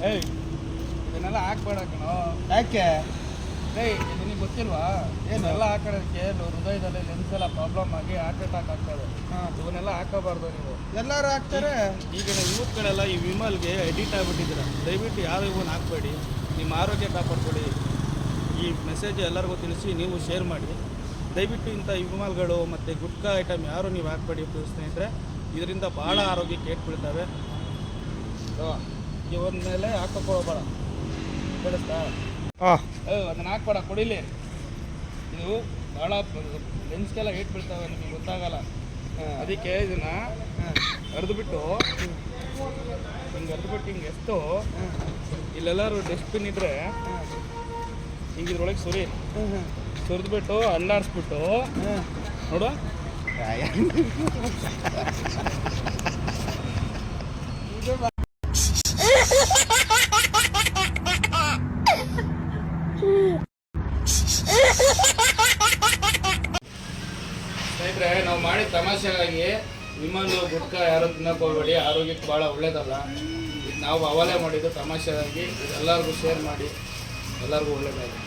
ಏಯ್ ಇದನ್ನೆಲ್ಲ ಹಾಕ್ಬೇಡ ಕಣೋ. ಯಾಕೆ? ಏಯ್ ಇದು ನಿನಗೆ ಗೊತ್ತಿಲ್ವಾ? ಏನೆಲ್ಲ ಹಾಕೋದಕ್ಕೆ ಹೃದಯದಲ್ಲಿ ಲೆನ್ಸ್ ಎಲ್ಲ ಪ್ರಾಬ್ಲಮ್ ಆಗಿ ಹಾರ್ಟ್ ಅಟ್ಯಾಕ್ ಆಗ್ತದೆ. ಇವನ್ನೆಲ್ಲ ಹಾಕೋಬಾರ್ದು ನೀವು. ಎಲ್ಲರೂ ಹಾಕ್ತಾರೆ. ಈಗ ಯೂತ್ಗಳೆಲ್ಲ ಈ ವಿಮಲ್ಗೆ ಎಡಿಟ್ ಆಗಿಬಿಟ್ಟಿದ್ದೀರ. ದಯವಿಟ್ಟು ಯಾರು ಇವನ್ನ ಹಾಕಬೇಡಿ. ನಿಮ್ಮ ಆರೋಗ್ಯ ಕಾಪಾಡ್ಕೊಳ್ಳಿ. ಈ ಮೆಸೇಜ್ ಎಲ್ಲರಿಗೂ ತಿಳಿಸಿ, ನೀವು ಶೇರ್ ಮಾಡಿ. ದಯವಿಟ್ಟು ಇಂಥ ವಿಮಲ್ಗಳು ಮತ್ತು ಗುಟ್ಕಾ ಐಟಮ್ ಯಾರು ನೀವು ಹಾಕಬೇಡಿ ಸ್ನೇಹಿತರೆ. ಇದರಿಂದ ಭಾಳ ಆರೋಗ್ಯ ಕೆಟ್ಟು ಇವನ ಮೇಲೆ ಹಾಕೋಕೆ ಹೋಗ್ಬೇಡ. ಕೇಳಿಸ್ತಾ? ಅದನ್ನು ಹಾಕ್ಬೇಡ, ಕೊಡಿಲಿ. ಇದು ಭಾಳ ಲೆನ್ಸ್ಗೆಲ್ಲ ಏಟ್ ಬೀಳ್ತವೆ, ನಿಮಗೆ ಗೊತ್ತಾಗಲ್ಲ. ಅದಕ್ಕೆ ಇದನ್ನು ಅರ್ದುಬಿಟ್ಟು ಹಿಂಗೆ ಎಷ್ಟು ಇಲ್ಲೆಲ್ಲರೂ ಡಸ್ಟ್ಬಿನ್ ಇದ್ದರೆ ಹಿಂಗೆ ಇದ್ರೊಳಗೆ ಸುರಿದ್ಬಿಟ್ಟು ಅಲ್ಲಾಡಿಸ್ಬಿಟ್ಟು ನೋಡು. ಸ್ನೇಹಿತರೆ, ನಾವು ಮಾಡಿದ ತಮಾಷೆಗಾಗಿ ವಿಮಲ್ಲು ಗುಟ್ಕಾ ಯಾರು ತಿನ್ನಕ್ಕೆ ಹೋಗ್ಬೇಡಿ. ಆರೋಗ್ಯಕ್ಕೆ ಭಾಳ ಒಳ್ಳೇದಲ್ಲ. ಇದು ನಾವು ಅವಲೇ ಮಾಡಿದ್ದು ತಮಾಷೆಗಾಗಿ. ಎಲ್ಲರಿಗೂ ಶೇರ್ ಮಾಡಿ, ಎಲ್ಲರಿಗೂ ಒಳ್ಳೇದಾಗಲಿ.